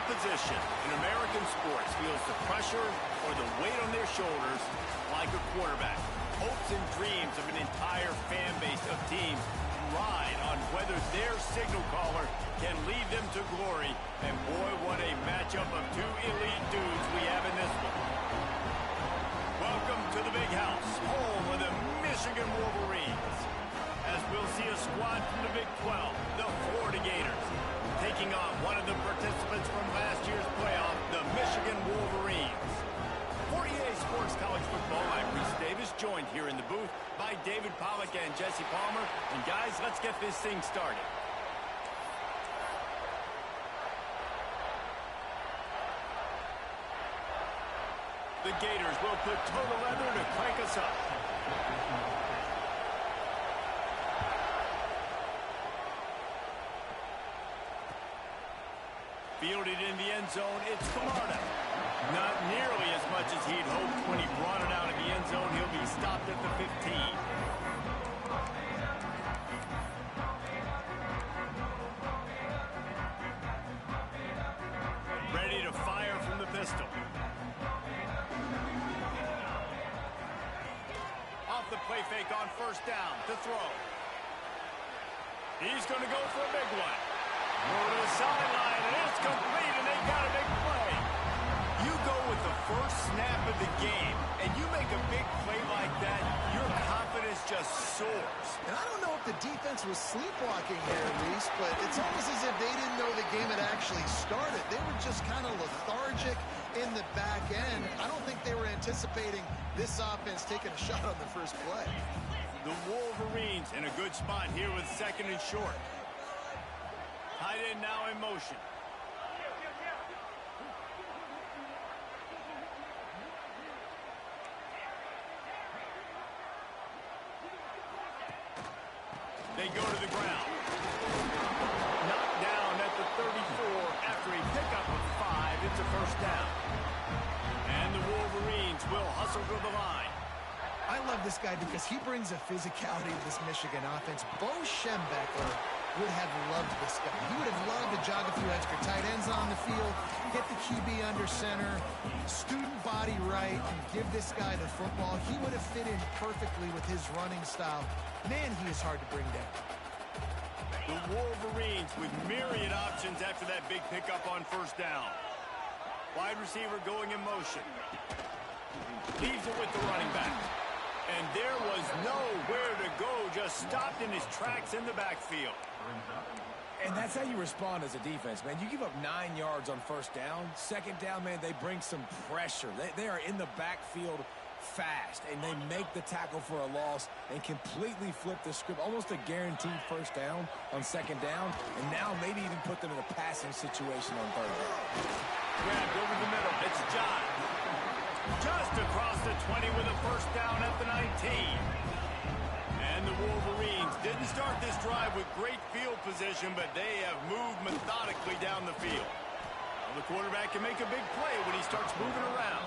position in American sports feels the pressure or the weight on their shoulders like a quarterback. Hopes and dreams of an entire fan base of teams ride on whether their signal caller can lead them to glory. And boy, what a matchup of two elite dudes we have in this one. Welcome to the Big House, home of the Michigan Wolverines. As we'll see a squad from the Big 12, the Florida Gators, taking on one of the participants from last year's playoff, the Michigan Wolverines. For EA Sports College Football, I'm Reese Davis, joined here in the booth by David Pollack and Jesse Palmer. And guys, let's get this thing started. The Gators will put total leather to crank us up. Fielded in the end zone, it's Camarda. Not nearly as much as he'd hoped when he brought it out of the end zone. He'll be stopped at the 15. Ready to fire from the pistol. Off the play fake on first down to throw. He's going to go for a big one. Over to the sideline, and it's complete, and they got a big play. You go with the first snap of the game, and you make a big play like that, your confidence just soars. And I don't know if the defense was sleepwalking here, Reese, but it's almost as if they didn't know the game had actually started. They were just kind of lethargic in the back end. I don't think they were anticipating this offense taking a shot on the first play. The Wolverines in a good spot here with second and short. Tight end now in motion. They go to the ground. Knocked down at the 34 after a pickup of 5. It's a first down. And the Wolverines will hustle to the line. I love this guy because he brings a physicality to this Michigan offense. Bo Schembechler would have loved this guy. He would have loved to jog a few extra tight ends on the field, get the QB under center, student body right, and give this guy the football. He would have fit in perfectly with his running style. Man, he is hard to bring down. The Wolverines with myriad options after that big pickup on first down. Wide receiver going in motion. Leaves it with the running back. And there was nowhere to go, just stopped in his tracks in the backfield. And that's how you respond as a defense, man. You give up 9 yards on first down. Second down, man, they bring some pressure. They are in the backfield fast, and they make the tackle for a loss and completely flip the script. Almost a guaranteed first down on second down, and now maybe even put them in a passing situation on third down. Grabbed over the middle. It's John. Just across the 20 with a first down at the 19. And the Wolverines didn't start this drive with great field position, but they have moved methodically down the field. Well, the quarterback can make a big play when he starts moving around.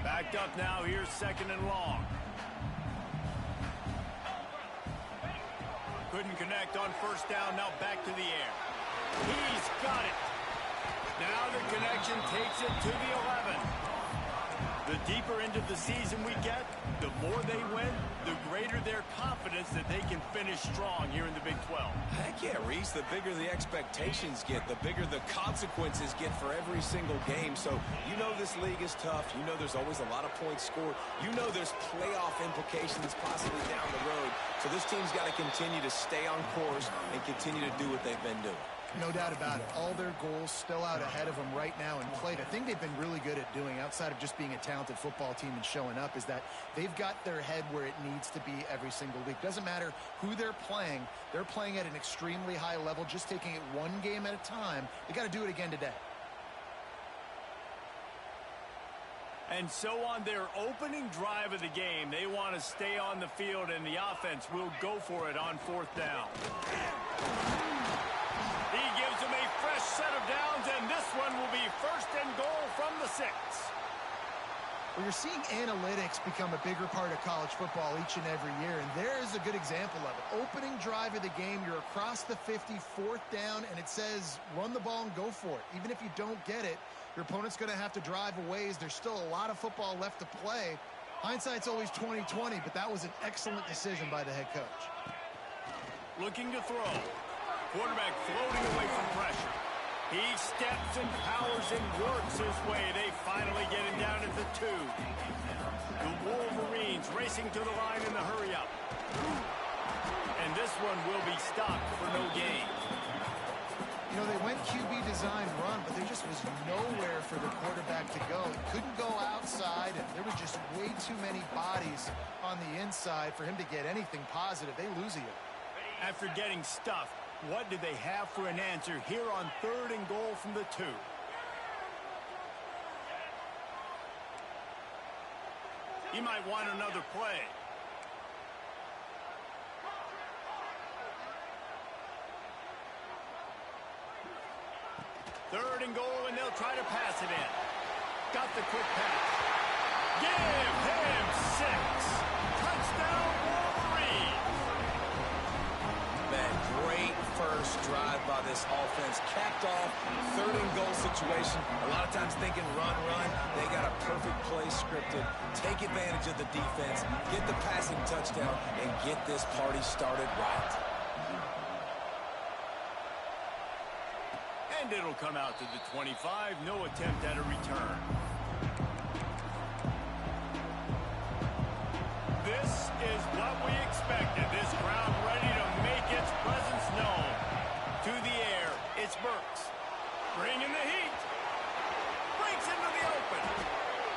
Backed up now, here's second and long. Couldn't connect on first down, now back to the air. He's got it. Now the connection takes it to the 11. The deeper into the season we get, the more they win, the greater their confidence that they can finish strong here in the Big 12. Heck yeah, Reese. The bigger the expectations get, the bigger the consequences get for every single game. So you know this league is tough. You know there's always a lot of points scored. You know there's playoff implications possibly down the road. So this team's got to continue to stay on course and continue to do what they've been doing. No doubt about it. All their goals still out ahead of them right now in play. The thing they've been really good at doing, outside of just being a talented football team and showing up, is that they've got their head where it needs to be every single week. Doesn't matter who they're playing at an extremely high level, just taking it one game at a time. They got to do it again today. And so on their opening drive of the game, they want to stay on the field, and the offense will go for it on fourth down. He gives them a fresh set of downs, and this one will be first and goal from the 6. Well, you're seeing analytics become a bigger part of college football each and every year, and there is a good example of it. Opening drive of the game, you're across the 50, 4th down, and it says run the ball and go for it. Even if you don't get it, your opponent's going to have to drive a ways. There's still a lot of football left to play. Hindsight's always 20/20, but that was an excellent decision by the head coach. Looking to throw. Quarterback floating away from pressure. He steps and powers and works his way. They finally get him down at the 2. The Wolverines racing to the line in the hurry-up. And this one will be stopped for no gain. You know, they went QB design run, but there just was nowhere for the quarterback to go. He couldn't go outside, and there was just way too many bodies on the inside for him to get anything positive. They lose a yard. After getting stuffed, what do they have for an answer here on 3rd and goal from the 2? He might want another play. Third and goal, and they'll try to pass it in. Got the quick pass. Give him 6. Touchdown, Wolverines. Man, great first drive by this offense. Capped off, 3rd and goal situation. A lot of times thinking run. They got a perfect play scripted. Take advantage of the defense, get the passing touchdown, and get this party started right. And it'll come out to the 25. No attempt at a return. This is what we expected. This crowd ready to make its presence known. To the air, it's Burks. Bringing the heat. Breaks into the open.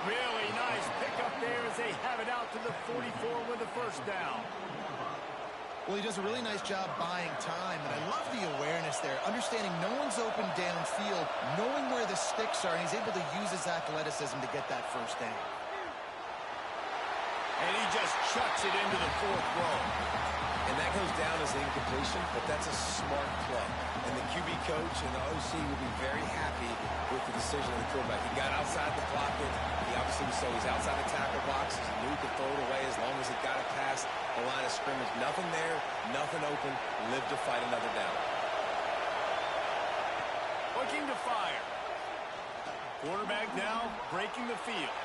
Really nice pickup there as they have it out to the 44 with a 1st down. Well, he does a really nice job buying time, and I love the awareness there, understanding no one's open downfield, knowing where the sticks are, and he's able to use his athleticism to get that 1st down. And he just chucks it into the 4th row. And that goes down as an incompletion, but that's a smart play. And the QB coach and the OC will be very happy with the decision of the quarterback. He got outside the pocket. He obviously so he's outside the tackle box. He knew he could throw it away as long as he got it past the line of scrimmage. Nothing there, nothing open. Live to fight another down. Looking to fire. Quarterback now breaking the field.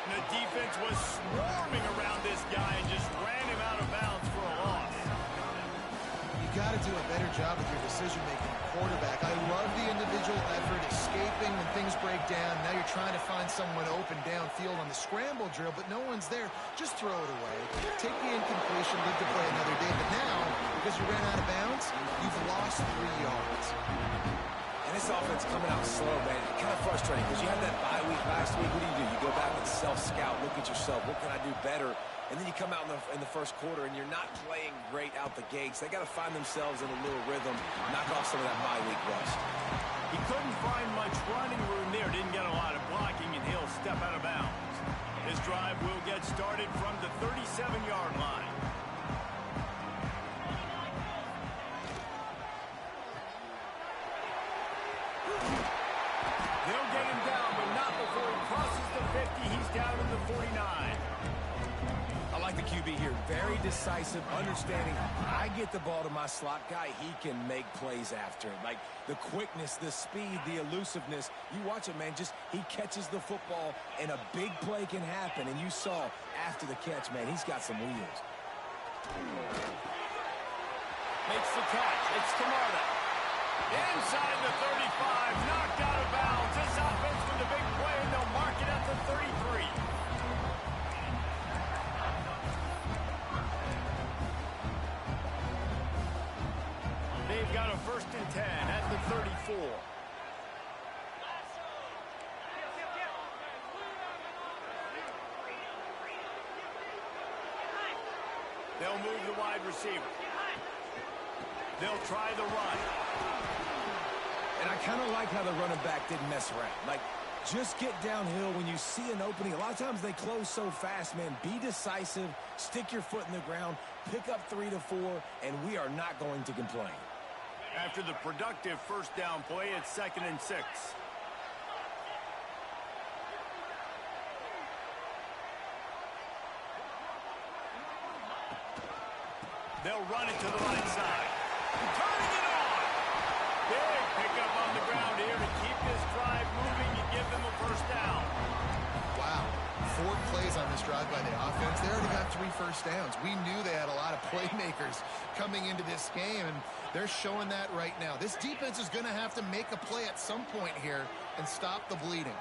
And the defense was swarming around this guy and just ran him out of bounds for a loss. You got to do a better job with your decision-making quarterback. I love the individual effort, escaping when things break down. Now you're trying to find someone open downfield on the scramble drill, but no one's there. Just throw it away. Take the incompletion, live to play another day. But now, because you ran out of bounds, you've lost 3 yards. And this offense coming out slow, man. Kind of frustrating because you had that bye week last week. What do? You go back and self-scout, look at yourself. What can I do better? And then you come out in the 1st quarter, and you're not playing great out the gates. They got to find themselves in a little rhythm, knock off some of that bye week rust. He couldn't find much running room there. Didn't get a lot of blocking, and he'll step out of bounds. His drive will get started from the 37-yard line. They'll get him down, but not before he crosses the 50. He's down in the 49. I like the QB here. Very decisive, understanding. I get the ball to my slot guy. He can make plays after. Like the quickness, the speed, the elusiveness. You watch it, man. Just he catches the football, and a big play can happen. And you saw after the catch, man, he's got some wheels. Makes the catch. It's Camarda. Inside the 35, knocked out of bounds. This offense with a big play, and they'll mark it at the 33. They've got a 1st and 10 at the 34. They'll move the wide receiver. They'll try the run. And I kind of like how the running back didn't mess around. Like, just get downhill when you see an opening. A lot of times they close so fast, man. Be decisive, stick your foot in the ground, pick up 3 to 4, and we are not going to complain. After the productive 1st down play, it's 2nd and 6. They'll run it to the right side. Turning it on. Big pickup on the ground here to keep this drive moving and give them a first down. Wow. 4 plays on this drive by the offense. They already got 3 first downs. We knew they had a lot of playmakers coming into this game, and they're showing that right now. This defense is going to have to make a play at some point here and stop the bleeding.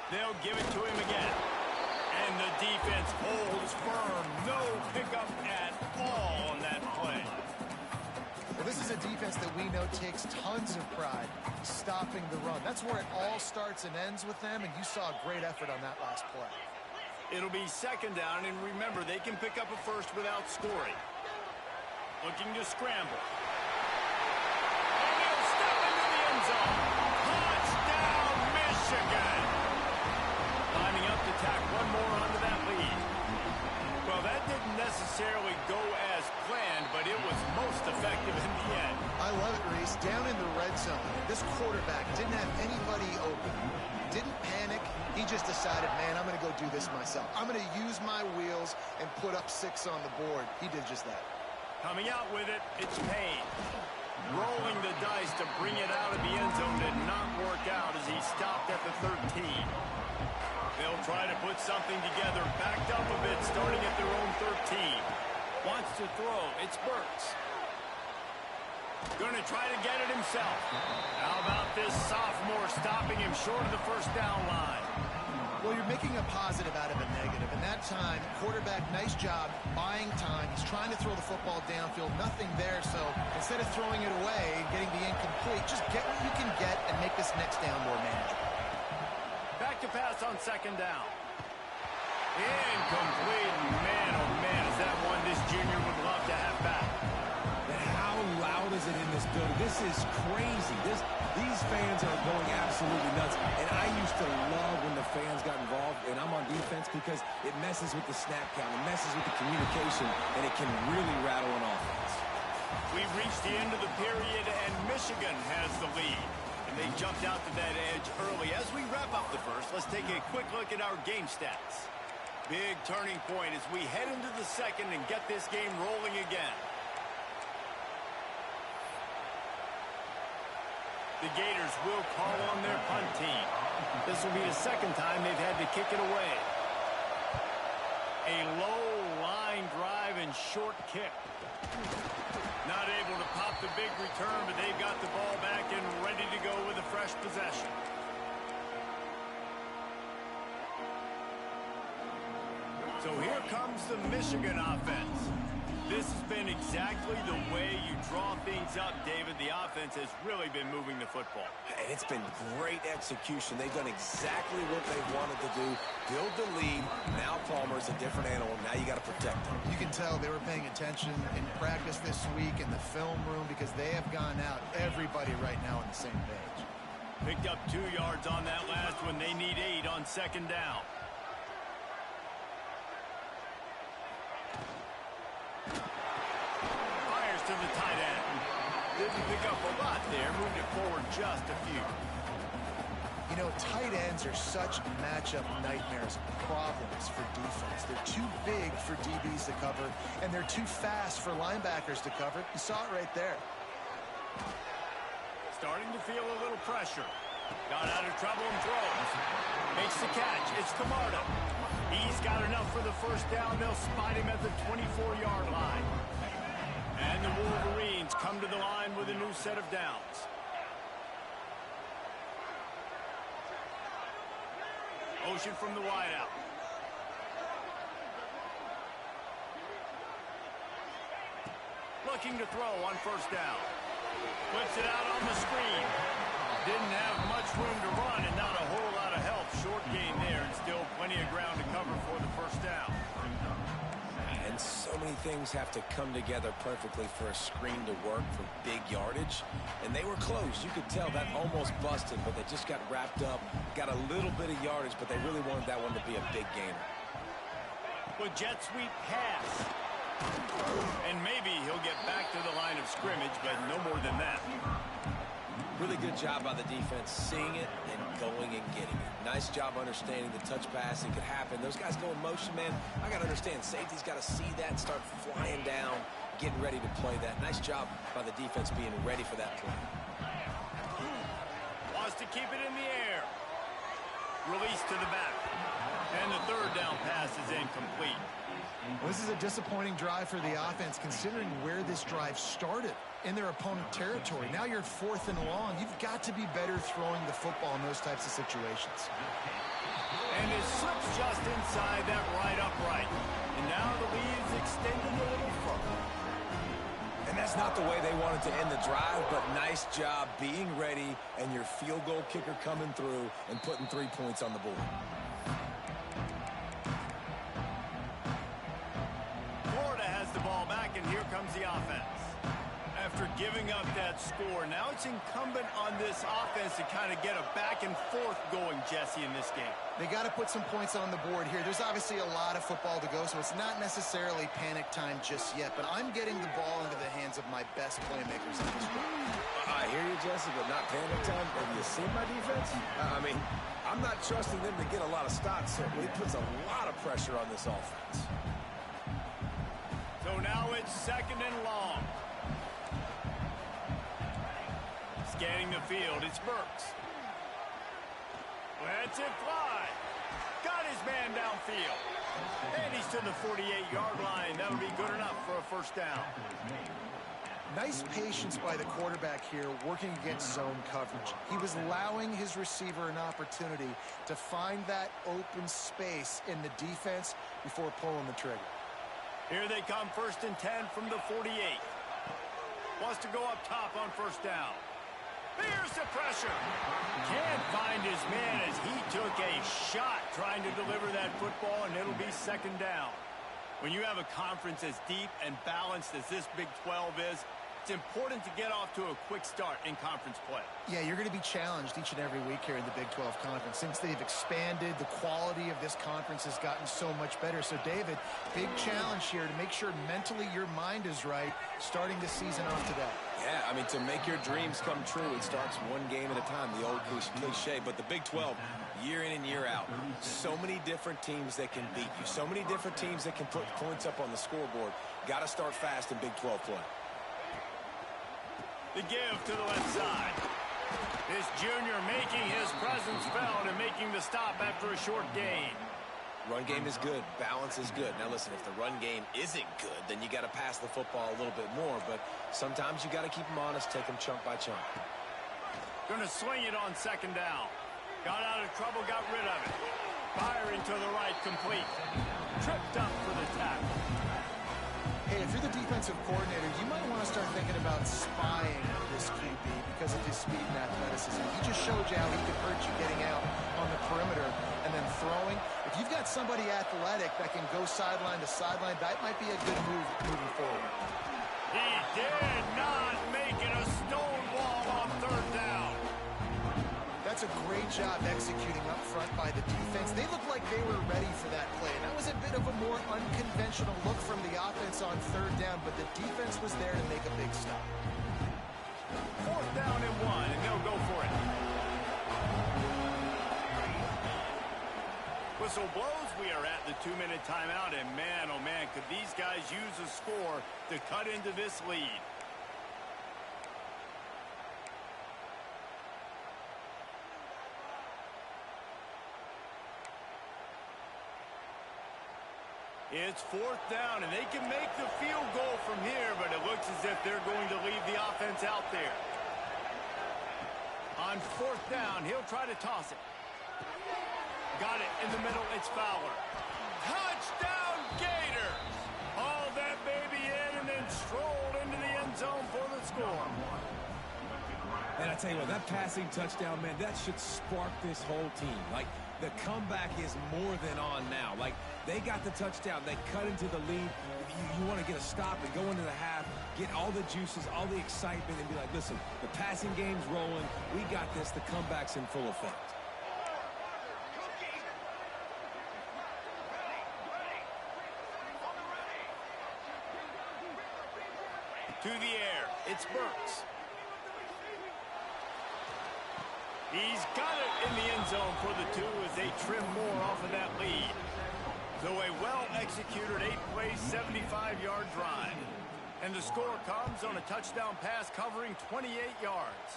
They'll give it to him again. And the defense holds firm. No pickup at all on that play. Well, this is a defense that we know takes tons of pride stopping the run. That's where it all starts and ends with them, and you saw a great effort on that last play. It'll be second down, and remember, they can pick up a first without scoring. Looking to scramble. And he'll step into the end zone. Touchdown, Michigan! Lining up to tack one more onto that lead. Well, that didn't necessarily go as planned, but it was most effective in the end. I love it, Reese. Down in the red zone, this quarterback didn't have anybody open. Didn't panic. He just decided, man, I'm going to go do this myself. I'm going to use my wheels and put up 6 on the board. He did just that. Coming out with it, it's Payne. Rolling the dice to bring it out of the end zone did not work out as he stopped at the 13. They'll try to put something together, backed up a bit, starting at their own 13. Wants to throw. It's Burks. Going to try to get it himself. How about this sophomore stopping him short of the first down line? Well, you're making a positive out of a negative. And that time, quarterback, nice job buying time. He's trying to throw the football downfield. Nothing there. So instead of throwing it away and getting the incomplete, just get what you can get and make this next down more manageable. Back to pass on second down. Incomplete. Man, oh man, is that one this junior would love to have back. And how loud is it in this building? This is crazy. These fans are going absolutely nuts. And I used to love when the fans got involved, and I'm on defense because it messes with the snap count, it messes with the communication, and it can really rattle an offense. We've reached the end of the period, and Michigan has the lead. And they jumped out to that edge early. As we wrap up the first, let's take a quick look at our game stats. Big turning point as we head into the second and get this game rolling again. The Gators will call on their punt team. This will be the second time they've had to kick it away. A low line drive and short kick. Not able to pop the big return, but they've got the ball back and ready to go with a fresh possession. So here comes the Michigan offense. This has been exactly the way you draw things up, David. The offense has really been moving the football. And it's been great execution. They've done exactly what they wanted to do. Build the lead. Now Palmer's a different animal. Now you got to protect him. You can tell they were paying attention in practice this week in the film room because they have gone out, everybody right now on the same page. Picked up 2 yards on that last one. They need 8 on second down. Fires to the tight end. Didn't pick up a lot there. Moved it forward just a few. You know, tight ends are such matchup nightmares, problems for defense. They're too big for DBs to cover, and they're too fast for linebackers to cover. You saw it right there. Starting to feel a little pressure. Got out of trouble and throws. Makes the catch. It's Camarda. He's got enough for the first down. They'll spot him at the 24-yard line. And the Wolverines come to the line with a new set of downs. Motion from the wideout. Looking to throw on first down. Puts it out on the screen. Didn't have much room to run and not a whole lot of help. Short gain there and still plenty of ground to cover for the first down. And so many things have to come together perfectly for a screen to work for big yardage. And they were close. You could tell that almost busted, but they just got wrapped up. Got a little bit of yardage, but they really wanted that one to be a big gainer. With jet sweep pass. And maybe he'll get back to the line of scrimmage, but no more than that. Really good job by the defense, seeing it and going and getting it. Nice job understanding the touch pass. It could happen. Those guys go in motion, man. I got to understand, safety's got to see that, start flying down, getting ready to play that. Nice job by the defense being ready for that play. Wants to keep it in the air. Release to the back. And the third down pass is incomplete. Well, this is a disappointing drive for the offense, considering where this drive started in their opponent territory. Now you're at 4th and long. You've got to be better throwing the football in those types of situations. And it slips just inside that right upright. And now the lead is extended a little further. And that's not the way they wanted to end the drive, but nice job being ready and your field goal kicker coming through and putting 3 points on the board. And here comes the offense. After giving up that score, now it's incumbent on this offense to kind of get a back and forth going, Jesse, in this game. They got to put some points on the board here. There's obviously a lot of football to go, so it's not necessarily panic time just yet, but I'm getting the ball into the hands of my best playmakers in this drive. I hear you, Jesse, but not panic time. Have you seen my defense? I mean, I'm not trusting them to get a lot of stops, so it puts a lot of pressure on this offense. So now it's 2nd and long. Scanning the field, it's Burks. Lets it fly. Got his man downfield. And he's to the 48-yard line. That'll be good enough for a first down. Nice patience by the quarterback here, working against zone coverage. He was allowing his receiver an opportunity to find that open space in the defense before pulling the trigger. Here they come, 1st and 10 from the 48. Wants to go up top on first down. Here's the pressure. Can't find his man as he took a shot trying to deliver that football, and it'll be 2nd down. When you have a conference as deep and balanced as this Big 12 is, it's important to get off to a quick start in conference play. Yeah, you're going to be challenged each and every week here in the Big 12 Conference. Since they've expanded, the quality of this conference has gotten so much better. So, David, big challenge here to make sure mentally your mind is right starting the season off today. Yeah, I mean, to make your dreams come true, it starts one game at a time, the old cliche. But the Big 12, year in and year out, so many different teams that can beat you, so many different teams that can put points up on the scoreboard. Got to start fast in Big 12 play. The give to the left side. This junior making his presence felt and making the stop after a short gain. Run game is good. Balance is good. Now, listen, if the run game isn't good, then you got to pass the football a little bit more. But sometimes you got to keep them honest, take them chunk by chunk. Going to swing it on 2nd down. Got out of trouble, got rid of it. Firing to the right, complete. Tripped up for the tackle. Hey, if you're the defensive coordinator, you might want to start thinking about spying this QB because of his speed and athleticism. He just showed you how he could hurt you getting out on the perimeter and then throwing. If you've got somebody athletic that can go sideline to sideline, that might be a good move moving forward. He did not make it a stone wall on 3rd down. That's a great job executing up front by the defense. They looked like they were ready for that play. That was a bit of a more unconventional look from the offense on 3rd down, but the defense was there to make a big stop. 4th down and 1, and they'll go for it. Whistle blows. We are at the 2-minute timeout, and man, oh man, could these guys use a score to cut into this lead. It's 4th down, and they can make the field goal from here, but it looks as if they're going to leave the offense out there. On 4th down, he'll try to toss it. Got it in the middle. It's Fowler. Touchdown, Gators! Hauled that baby in and then strolled into the end zone for the score. And I tell you what, that passing touchdown, man, that should spark this whole team. Like, the comeback is more than on now. Like, they got the touchdown. They cut into the lead. You want to get a stop and go into the half, get all the juices, all the excitement, and be like, listen, the passing game's rolling. We got this. The comeback's in full effect. To the air. It's Burks. He's got it in the end zone for the 2 as they trim more off of that lead. So a well-executed 8-play, 75-yard drive. And the score comes on a touchdown pass covering 28 yards.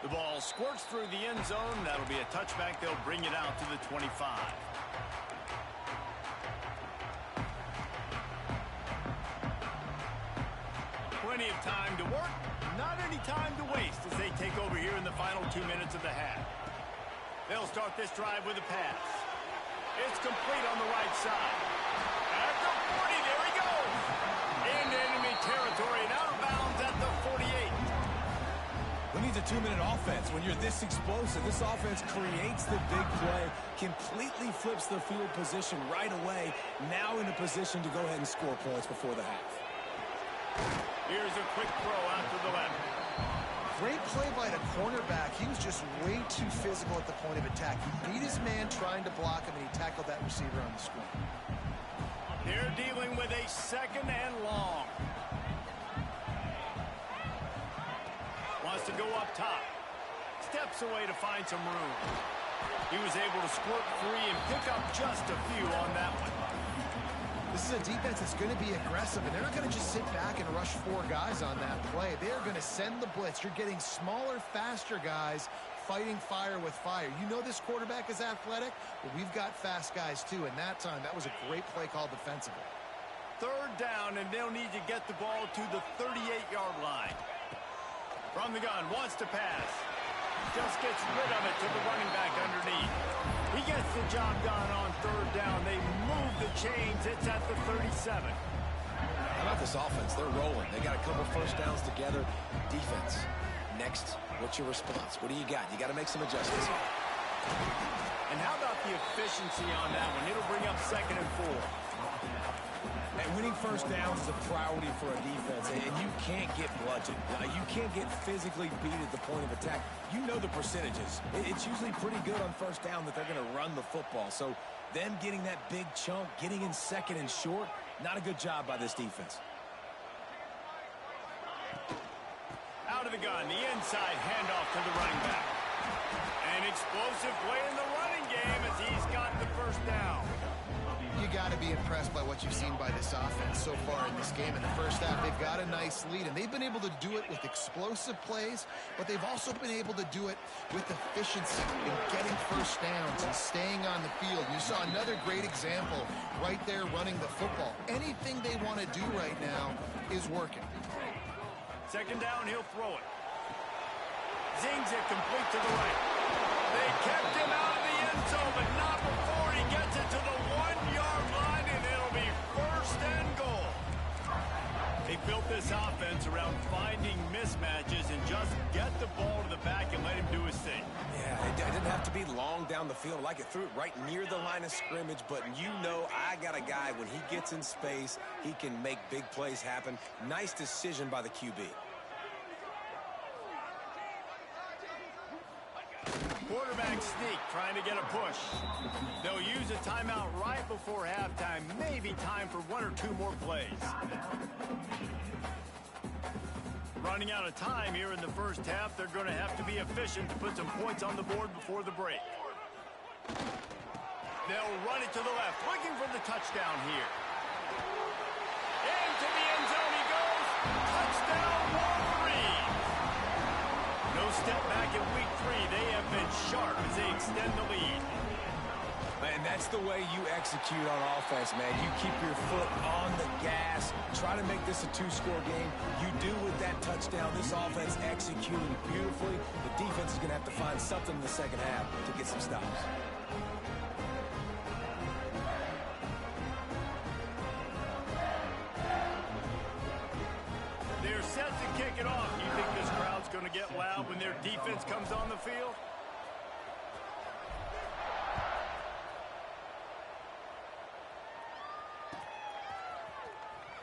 The ball squirts through the end zone. That'll be a touchback. They'll bring it out to the 25. Plenty of time to work, not any time to waste as they take over here in the final 2 minutes of the half. They'll start this drive with a pass. It's complete on the right side. At the 40, there he goes. Into enemy territory and out of bounds at the 48. Who needs a 2-minute offense? When you're this explosive, this offense creates the big play, completely flips the field position right away, now in a position to go ahead and score points before the half. Here's a quick throw out to the left. Great play by the cornerback. He was just way too physical at the point of attack. He beat his man trying to block him, and he tackled that receiver on the screen. They're dealing with a 2nd and long. Wants to go up top. Steps away to find some room. He was able to squirt free and pick up just a few on that one. This is a defense that's going to be aggressive, and they're not going to just sit back and rush 4 guys on that play. They're going to send the blitz. You're getting smaller, faster guys fighting fire with fire. You know this quarterback is athletic, but we've got fast guys too, and that time, that was a great play call defensively. 3rd down, and they'll need to get the ball to the 38-yard line. From the gun, wants to pass. Just gets rid of it to the running back underneath. He gets the job done on 3rd down. They move the chains. It's at the 37. How about this offense? They're rolling. They got a couple first downs together. Defense. Next, what's your response? What do you got? You got to make some adjustments. And how about the efficiency on that one? It'll bring up 2nd and 4. And winning first downs is a priority for a defense, and you can't get bludgeoned. You can't get physically beat at the point of attack. You know the percentages. It's usually pretty good on first down that they're going to run the football. So them getting that big chunk, getting in 2nd and short, not a good job by this defense. Out of the gun, the inside handoff to the running back. An explosive play in the running game as he's got the first down. You got to be impressed by what you've seen by this offense so far in this game. In the first half, they've got a nice lead, and they've been able to do it with explosive plays, but they've also been able to do it with efficiency in getting first downs and staying on the field. You saw another great example right there running the football. Anything they want to do right now is working. 2nd down, he'll throw it. Zings it complete to the right. They kept him out of the end zone, but not before he gets it to the 1-yard line, and it'll be 1st and goal. They built this offense around finding mismatches and just get the ball to the back and let him do his thing. Yeah, it didn't have to be long down the field. Like it threw it right near the line of scrimmage, but you know I got a guy, when he gets in space, he can make big plays happen. Nice decision by the QB. Quarterback sneak, trying to get a push. They'll use a timeout right before halftime. Maybe time for 1 or 2 more plays. Running out of time here in the first half. They're going to have to be efficient to put some points on the board before the break. They'll run it to the left, looking for the touchdown here. Into the end zone he goes. Touchdown, Wolverine. No step back in week 3. They have been sharp as they extend the lead. And that's the way you execute on offense, man. You keep your foot on the gas. Try to make this a 2-score game. You do with that touchdown. This offense executing beautifully. The defense is going to have to find something in the second half to get some stops. They're set to kick it off. You think this crowd's going to get loud when their defense comes on the field?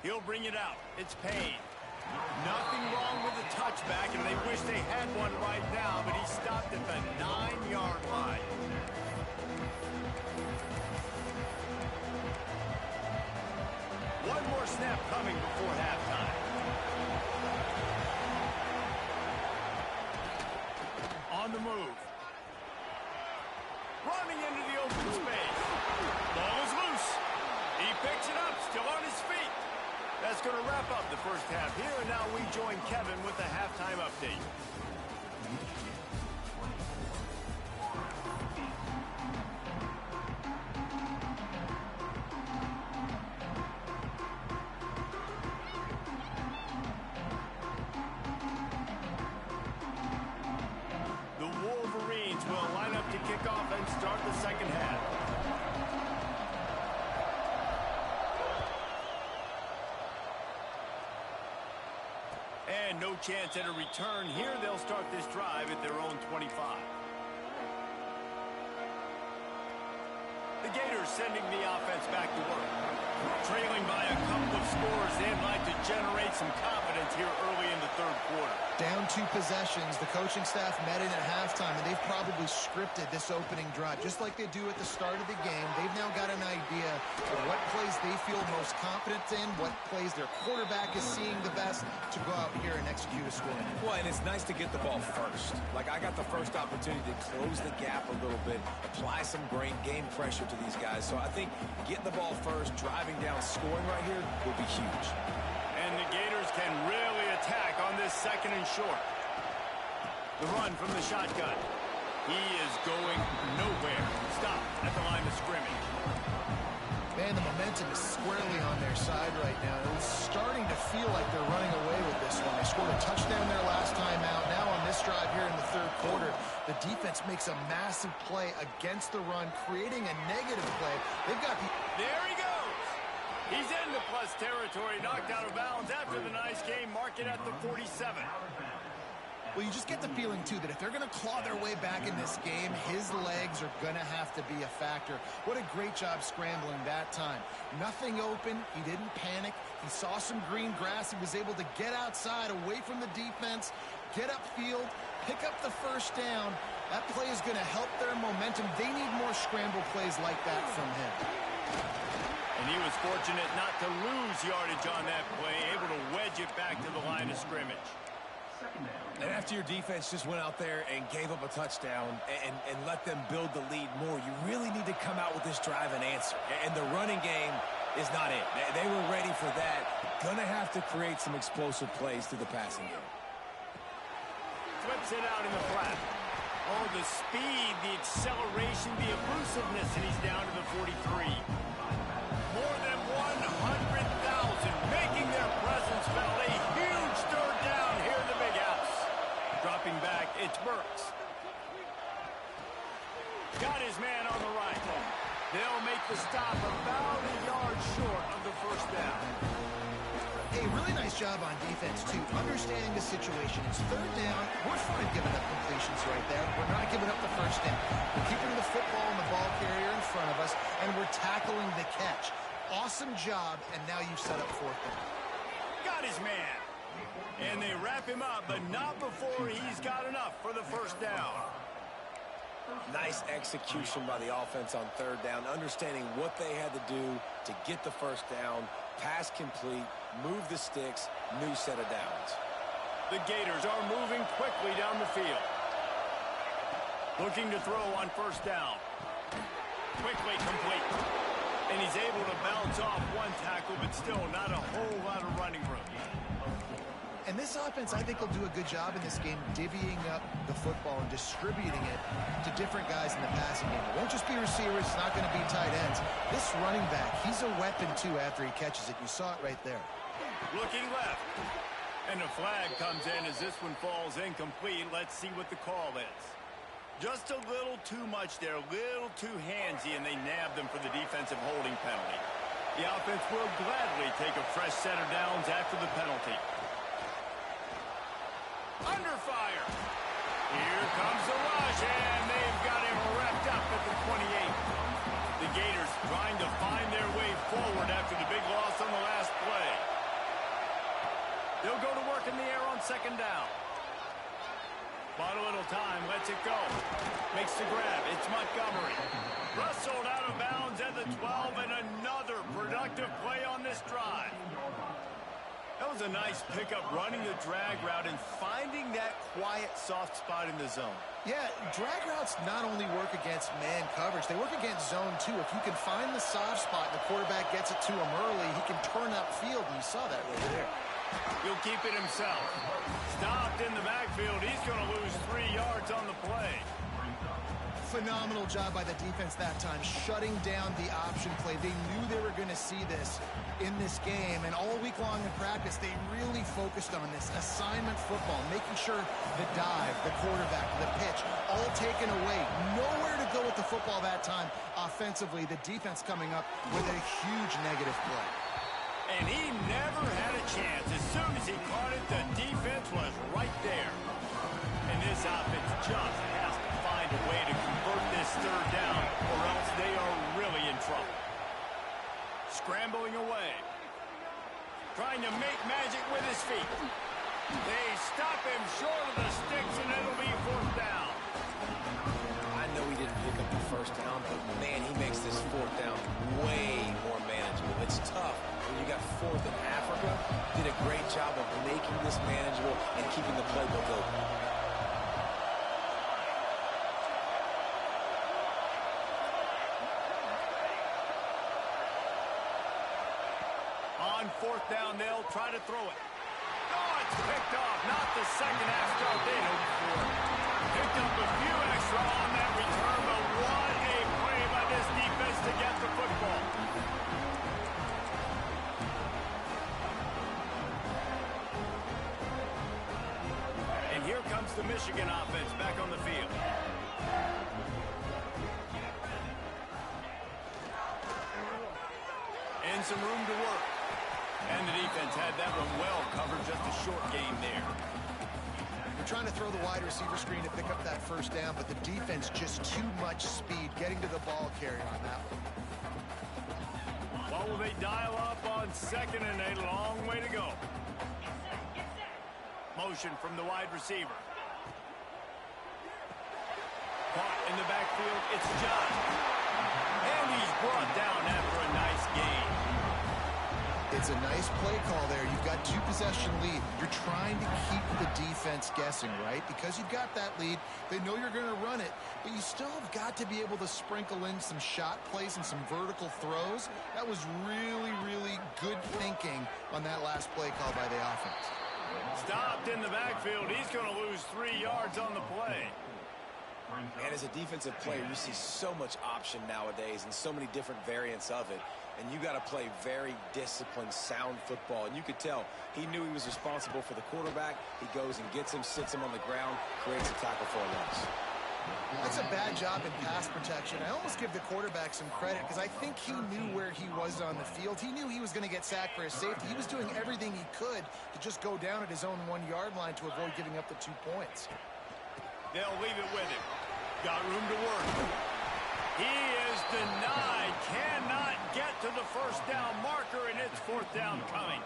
He'll bring it out. It's Payne. Nothing wrong with the touchback, and they wish they had one right now, but he stopped at the 9-yard line. One more snap coming before halftime. On the move. Running into the open space. Ball is loose. He picks it up, still on his feet. That's going to wrap up the first half here, and now we join Kevin with the halftime update. The Wolverines will line up to kick off and start the second half. And no chance at a return here. They'll start this drive at their own 25. The Gators sending the offense back to work. Trailing by a couple of scores, they'd like to generate some confidence here early in the third quarter. Down 2 possessions, the coaching staff met in at halftime, and they've probably scripted this opening drive. Just like they do at the start of the game, they've now got an idea of what plays they feel most confident in, what plays their quarterback is seeing the best to go out here and execute a score. Well, and it's nice to get the ball first. Like, I got the first opportunity to close the gap a little bit, apply some game pressure to these guys. So I think getting the ball first, driving down, scoring right here will be huge. And the Gators can really attack on this second and short. The run from the shotgun. He is going nowhere. Stop at the line of scrimmage. Man, the momentum is squarely on their side right now. It's starting to feel like they're running away with this one. They scored a touchdown their last time out. Now on this drive here in the third quarter, the defense makes a massive play against the run, creating a negative play. They've got the... There he goes. He's into plus territory, knocked out of bounds after the nice game. Mark it at the 47. Well, you just get the feeling, too, that if they're going to claw their way back in this game, his legs are going to have to be a factor. What a great job scrambling that time. Nothing open. He didn't panic. He saw some green grass. He was able to get outside, away from the defense, get upfield, pick up the first down. That play is going to help their momentum. They need more scramble plays like that from him. And he was fortunate not to lose yardage on that play, able to wedge it back to the line of scrimmage. And after your defense just went out there and gave up a touchdown and let them build the lead more, you really need to come out with this drive and answer. And the running game is not it. They were ready for that. Gonna have to create some explosive plays through the passing game. Flips it out in the flat. Oh, the speed, the acceleration, the elusiveness, and he's down to the 43. More than 100,000 making their presence felt. A huge third down here in the big house. Dropping back, it's Burks. Got his man on the right. They'll make the stop about a yard short of the first down. Hey, really nice job on defense, too. Understanding the situation. It's third down. We're fine giving up completions right there. We're not giving up the first down. We're keeping the football and the ball carrier in front of us, and we're tackling the catch. Awesome job, and now you've set up fourth down. Got his man. And they wrap him up, but not before he's got enough for the first down. Nice execution by the offense on third down, understanding what they had to do to get the first down, pass complete, move the sticks, new set of downs. The Gators are moving quickly down the field. Looking to throw on first down. Quickly complete. And he's able to bounce off one tackle, but still not a whole lot of running room. And this offense, I think, will do a good job in this game divvying up the football and distributing it to different guys in the passing game. It won't just be receivers. It's not going to be tight ends. This running back, he's a weapon, too, after he catches it. You saw it right there. Looking left. And a flag comes in as this one falls incomplete. Let's see what the call is. Just a little too much there, a little too handsy, and they nabbed them for the defensive holding penalty. The offense will gladly take a fresh set of downs after the penalty. Under fire. Here comes the rush, and they've got him wrapped up at the 28. The Gators trying to find their way forward after the big loss on the last play. They'll go to work in the air on second down. Bought a little time, lets it go. Makes the grab, it's Montgomery. Rustled out of bounds at the 12, and another productive play on this drive. That was a nice pickup, running the drag route and finding that quiet, soft spot in the zone. Yeah, drag routes not only work against man coverage, they work against zone too. If you can find the soft spot and the quarterback gets it to him early, he can turn upfield, and you saw that right there. He'll keep it himself. Stopped in the backfield. He's going to lose 3 yards on the play. Phenomenal job by the defense that time, shutting down the option play. They knew they were going to see this in this game, and all week long in practice, they really focused on this assignment football, making sure the dive, the quarterback, the pitch, all taken away. Nowhere to go with the football that time offensively. The defense coming up with a huge negative play. And he never had a chance. As soon as he caught it, the defense was right there. And this offense just has to find a way to convert this third down, or else they are really in trouble. Scrambling away. Trying to make magic with his feet. They stop him short of the sticks, and it'll be fourth down. I know he didn't pick up the first down, but man, he makes this fourth down way more manageable. It's tough when you got fourth in Africa. Did a great job of making this manageable and keeping the playbook open. On fourth down, they'll try to throw it. Oh, it's picked off. Not the second half start they hoped for. Picked up a few extra on that return, but what a play by this defense to get the football. And here comes the Michigan offense back on the field. And some room to work. And the defense had that one well covered, just a short game there. They're trying to throw the wide receiver screen to pick up that first down, but the defense just too much speed getting to the ball carrier on that one. What will they dial up on second and a long way to go? Motion from the wide receiver. Caught in the backfield, it's John. And he's brought down after a nice gain. It's a nice play call there. You've got two-possession lead. You're trying to keep the defense guessing, right? Because you've got that lead, they know you're going to run it, but you still have got to be able to sprinkle in some shot plays and some vertical throws. That was really, really good thinking on that last play call by the offense. Stopped in the backfield. He's going to lose 3 yards on the play. And as a defensive player, you see so much option nowadays and so many different variants of it. And you got to play very disciplined, sound football. And you could tell he knew he was responsible for the quarterback. He goes and gets him, sits him on the ground, creates a tackle for a loss. That's a bad job in pass protection. I almost give the quarterback some credit because I think he knew where he was on the field. He knew he was going to get sacked for his safety. He was doing everything he could to just go down at his own 1 yard line to avoid giving up the 2 points. They'll leave it with him. Got room to work. He is denied. Cannot get to the first down marker, and it's fourth down coming.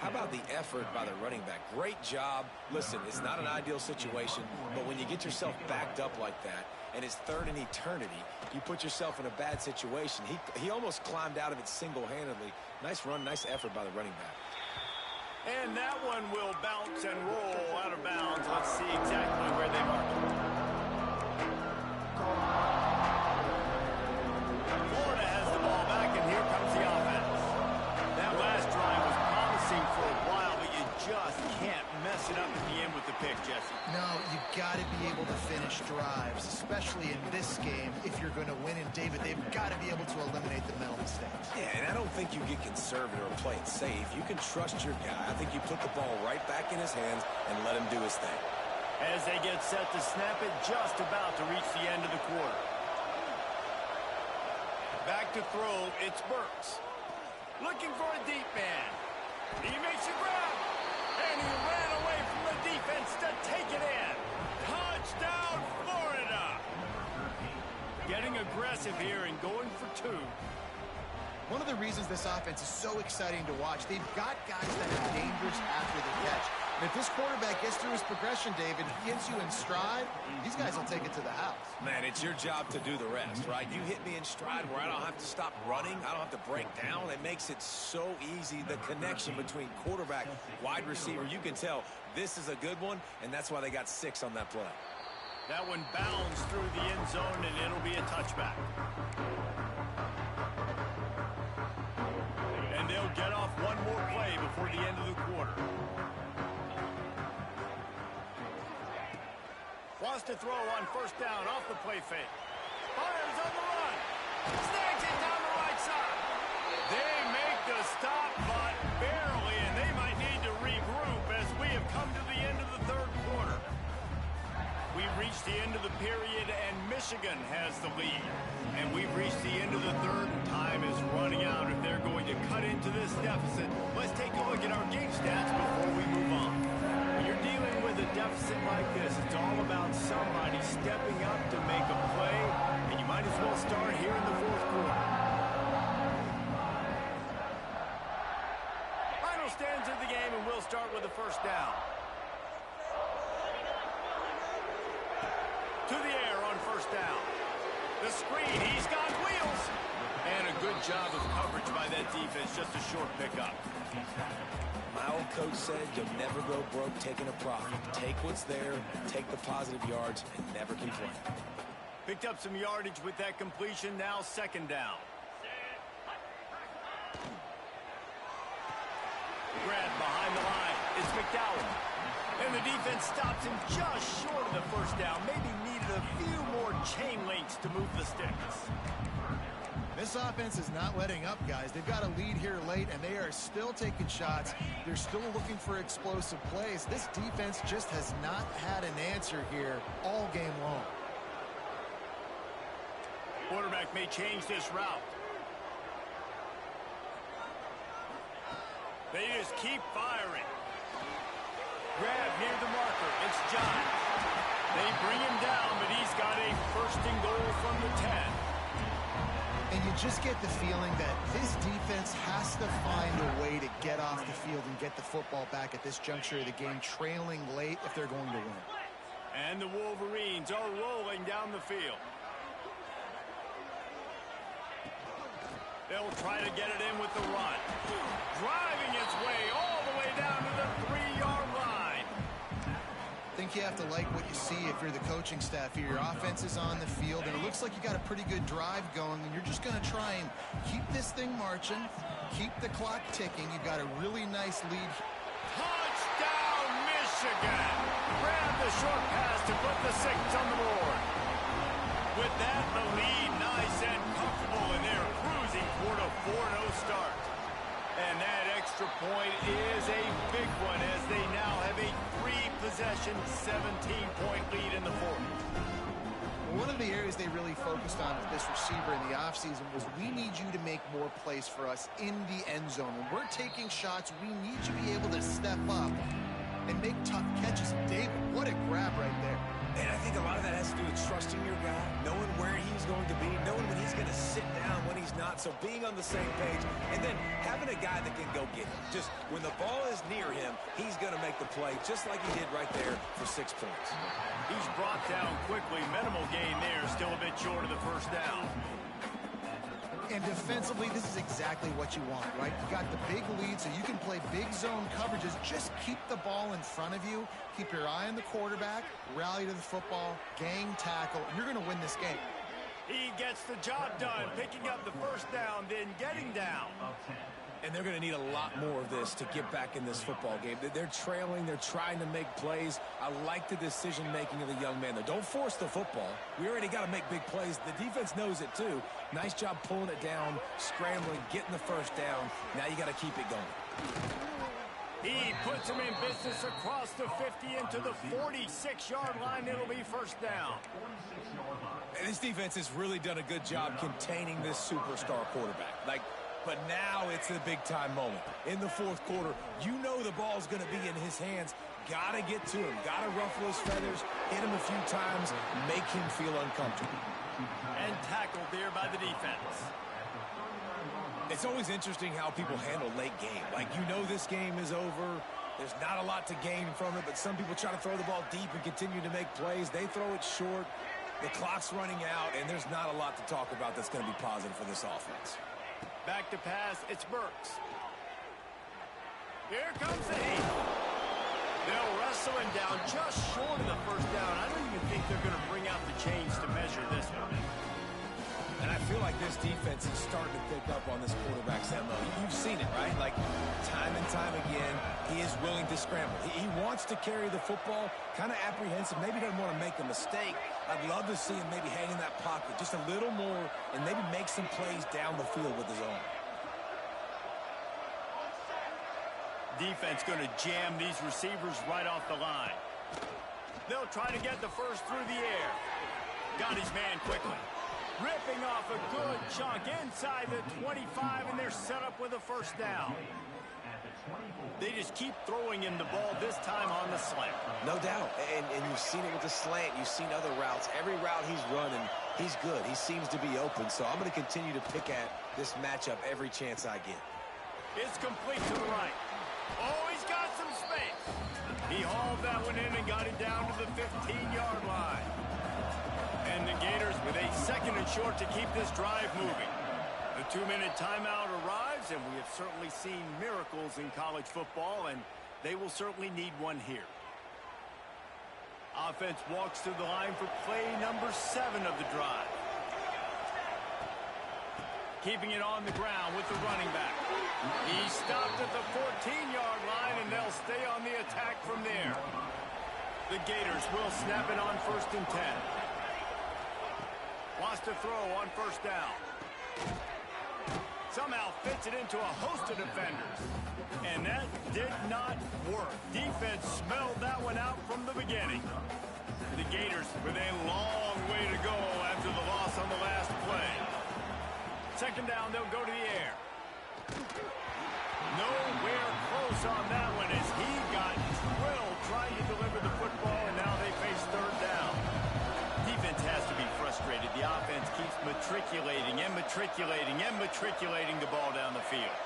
How about the effort by the running back? Great job. Listen, it's not an ideal situation, but when you get yourself backed up like that, and it's third in eternity, you put yourself in a bad situation. He almost climbed out of it single-handedly. Nice run, nice effort by the running back. And that one will bounce and roll out of bounds. Let's see exactly where they mark it. Florida has the ball back, and here comes the offense. That last drive was promising for a while, but you just can't mess it up at the end with the pick, Jesse. No, you've got to be able to finish drives, especially in this game if you're going to win. And, David, they've got to be able to eliminate the mental mistakes. Yeah, and I don't think you get conservative or play it safe. You can trust your guy. I think you put the ball right back in his hands and let him do his thing. As they get set to snap it, just about to reach the end of the quarter. Back to throw, it's Burks. Looking for a deep man. He makes a grab. And he ran away from the defense to take it in. Touchdown, Florida. Getting aggressive here and going for 2. One of the reasons this offense is so exciting to watch, they've got guys that are dangerous after the catch. And if this quarterback gets through his progression, David, he hits you in stride, these guys will take it to the house. Man, it's your job to do the rest, right? You hit me in stride where I don't have to stop running. I don't have to break down. It makes it so easy. The connection between quarterback, wide receiver, you can tell this is a good one, and that's why they got 6 on that play. That one bounds through the end zone, and it'll be a touchback. And they'll get off one more play before the end of the quarter. Wants to throw on first down off the play fake. Fires on the run. Snags it down the right side. They make the stop, but barely, and they might need to regroup as we have come to the end of the third quarter. We've reached the end of the period, and Michigan has the lead. And we've reached the end of the third, and time is running out. If they're going to cut into this deficit, let's take a look at our game stats before we move on. When you're dealing with a deficit like this, it's all about somebody stepping up to make a play, and you might as well start here in the fourth quarter. Final stands of the game, and we'll start with the first down. To the air on first down. The screen, he's got wheels. And a good job of coverage by that defense, just a short pickup. My old coach said you'll never go broke taking a profit. Take what's there, take the positive yards, and never complain. Picked up some yardage with that completion, now second down. Grab behind the line, it's McDowell. And the defense stops him just short of the first down. Maybe needed a few more chain links to move the sticks. This offense is not letting up, guys. They've got a lead here late, and they are still taking shots. They're still looking for explosive plays. This defense just has not had an answer here all game long. Quarterback may change this route. They just keep firing. Grab near the marker. It's John. They bring him down, but he's got a first and goal from the 10. And you just get the feeling that this defense has to find a way to get off the field and get the football back at this juncture of the game, trailing late if they're going to win. And the Wolverines are rolling down the field. They'll try to get it in with the run. Driving its way all the way down to the 3-yard line. I think you have to like what you see if you're the coaching staff here. Your offense is on the field, and it looks like you got a pretty good drive going, and you're just going to try and keep this thing marching, keep the clock ticking. You've got a really nice lead. Touchdown, Michigan! Grab the short pass to put the 6 on the board. With that, the lead nice and comfortable, and they're cruising toward a 4-0 start. And that extra point is a big one as they now have a 3-possession, 17-point lead in the fourth. One of the areas they really focused on with this receiver in the offseason was we need you to make more plays for us in the end zone. When we're taking shots, we need you to be able to step up and make tough catches. David, what a grab right there. And I think a lot of that has to do with trusting your guy, knowing where he's going to be, knowing when he's going to sit down, when he's not. So being on the same page, and then having a guy that can go get it. Just when the ball is near him, he's going to make the play, just like he did right there for 6 points. He's brought down quickly. Minimal gain there, still a bit short of the first down. And defensively, this is exactly what you want, right? You got the big lead, so you can play big zone coverages. Just keep the ball in front of you. Keep your eye on the quarterback. Rally to the football. Gang tackle. You're going to win this game. He gets the job done, picking up the first down, then getting down. And they're going to need a lot more of this to get back in this football game. They're trailing. They're trying to make plays. I like the decision-making of the young man, though. Don't force the football. We already got to make big plays. The defense knows it, too. Nice job pulling it down, scrambling, getting the first down. Now you got to keep it going. He puts him in business across the 50 into the 46-yard line. It'll be first down. And this defense has really done a good job containing this superstar quarterback. But now it's a big-time moment. In the fourth quarter, you know the ball's going to be in his hands. Got to get to him. Got to ruffle his feathers, hit him a few times, make him feel uncomfortable. And tackled there by the defense. It's always interesting how people handle late game. Like, you know this game is over. There's not a lot to gain from it, but some people try to throw the ball deep and continue to make plays. They throw it short. The clock's running out, and there's not a lot to talk about that's going to be positive for this offense. Back to pass, it's Burks. Here comes the heat. They'll wrestle him down just short of the first down. I don't even think they're going to bring out the chains to measure this one. And I feel like this defense is starting to pick up on this quarterback's MO. You've seen it, right? Like, time and time again, he is willing to scramble. He wants to carry the football, kind of apprehensive, maybe doesn't want to make a mistake. I'd love to see him maybe hang in that pocket just a little more and maybe make some plays down the field with his arm. Defense going to jam these receivers right off the line. They'll try to get the first through the air. Got his man quickly. Ripping off a good chunk inside the 25, and they're set up with a first down. They just keep throwing him the ball, this time on the slant. No doubt, and you've seen it with the slant. You've seen other routes. Every route he's running, he's good. He seems to be open, so I'm going to continue to pick at this matchup every chance I get. It's complete to the right. Oh, he's got some space. He hauled that one in and got it down to the 15-yard line. And the Gators with a second and short to keep this drive moving. The 2-minute timeout arrives, and we have certainly seen miracles in college football, and they will certainly need one here. Offense walks to the line for play number 7 of the drive. Keeping it on the ground with the running back. He stopped at the 14-yard line, and they'll stay on the attack from there. The Gators will snap it on 1st and 10. Wants to throw on first down. Somehow fits it into a host of defenders. And that did not work. Defense smelled that one out from the beginning. The Gators with a long way to go after the loss on the last play. Second down, they'll go to the air. Nowhere close on that one as he got drilled trying to deliver the football, and now they face third down. Defense has to be frustrated. The offense keeps matriculating and matriculating and matriculating the ball down the field.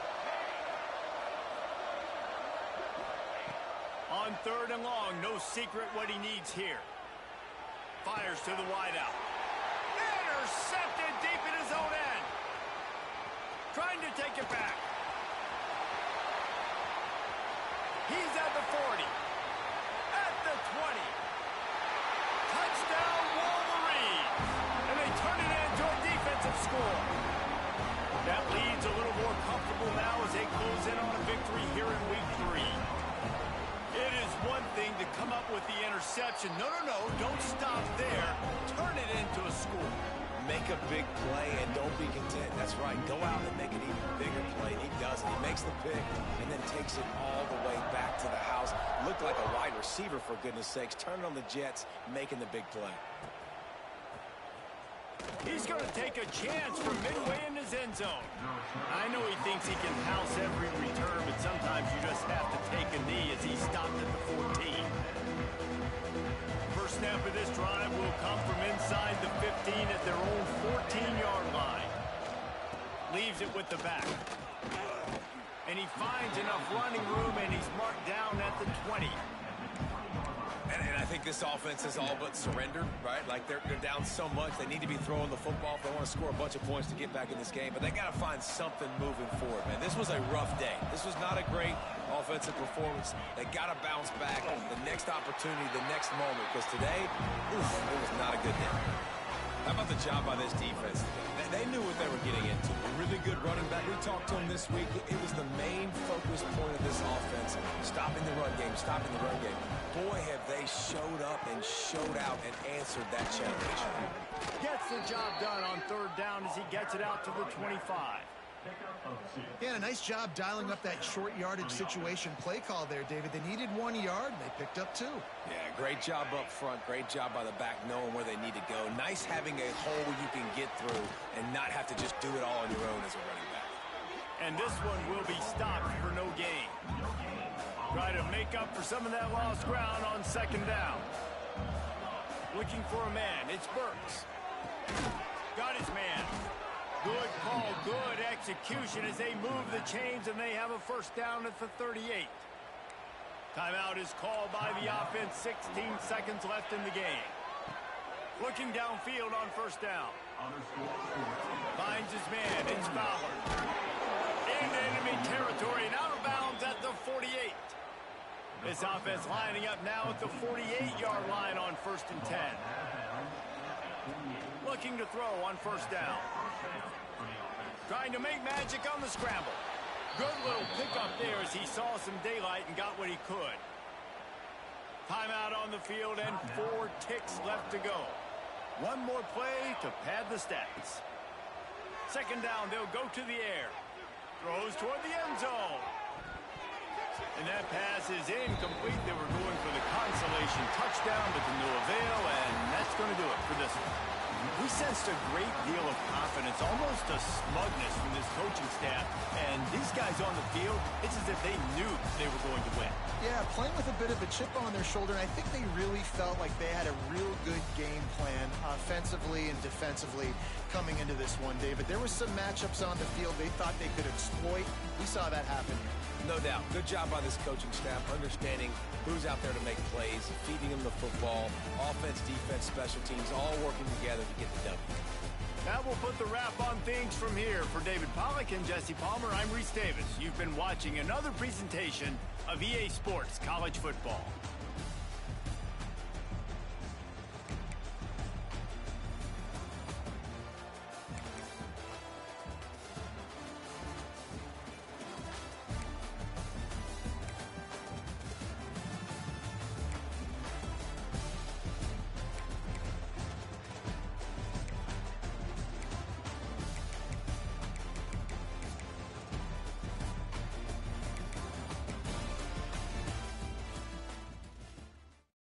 On third and long, no secret what he needs here. Fires to the wideout. Intercepted deep in his own end. Trying to take it back. He's at the 40. At the 20. Touchdown, Wolverine. And they turn it into a defensive score. That lead's a little more comfortable now as they close in on a victory here in week 3. It is one thing to come up with the interception. No, don't stop there. Turn it into a score. Make a big play and don't be content. That's right. Go out and make an even bigger play. He does it. He makes the pick and then takes it all the way back to the house. Looked like a wide receiver, for goodness sakes. Turning on the Jets, making the big play. He's going to take a chance from midway in his end zone. I know he thinks he can house every return, but sometimes you just have to take a knee as he stopped at the 14. First snap of this drive will come from inside the 15 at their own 14-yard line. Leaves it with the back. And he finds enough running room, and he's marked down at the 20. And I think this offense is all but surrendered, right? Like they're down so much, they need to be throwing the football if they want to score a bunch of points to get back in this game. But they got to find something moving forward, man. This was a rough day. This was not a great offensive performance. They got to bounce back the next opportunity, the next moment, because today, it was not a good day. How about the job by this defense today? They knew what they were getting into. A really good running back. We talked to him this week. It was the main focus point of this offense. Stopping the run game, stopping the run game. Boy, have they showed up and showed out and answered that challenge. Gets the job done on third down as he gets it out to the 25. Yeah, a nice job dialing up that short yardage situation play call there, David. They needed 1 yard, and they picked up 2. Yeah, great job up front. Great job by the back knowing where they need to go. Nice having a hole you can get through and not have to just do it all on your own as a running back. And this one will be stopped for no gain. Try to make up for some of that lost ground on second down. Looking for a man. It's Burks. Got his man. Good call, good execution as they move the chains, and they have a first down at the 38. Timeout is called by the offense. 16 seconds left in the game. Looking downfield on first down. Finds his man. It's Fowler. Into enemy territory and out of bounds at the 48. This offense lining up now at the 48-yard line on 1st and 10. Looking to throw on first down. Trying to make magic on the scramble. Good little pickup there as he saw some daylight and got what he could. Timeout on the field and 4 ticks left to go. One more play to pad the stats. Second down, they'll go to the air. Throws toward the end zone. And that pass is incomplete. They were going for the consolation touchdown, but to no avail, and that's going to do it for this one. We sensed a great deal of confidence, almost a smugness from this coaching staff. And these guys on the field, it's as if they knew they were going to win. Yeah, playing with a bit of a chip on their shoulder, and I think they really felt like they had a real good game plan offensively and defensively coming into this one, David. There were some matchups on the field they thought they could exploit. We saw that happen here. No doubt. Good job by this coaching staff, understanding who's out there to make plays, feeding them the football, offense, defense, special teams, all working together to get the W. That will put the wrap on things from here. For David Pollack and Jesse Palmer, I'm Reese Davis. You've been watching another presentation of EA Sports College Football.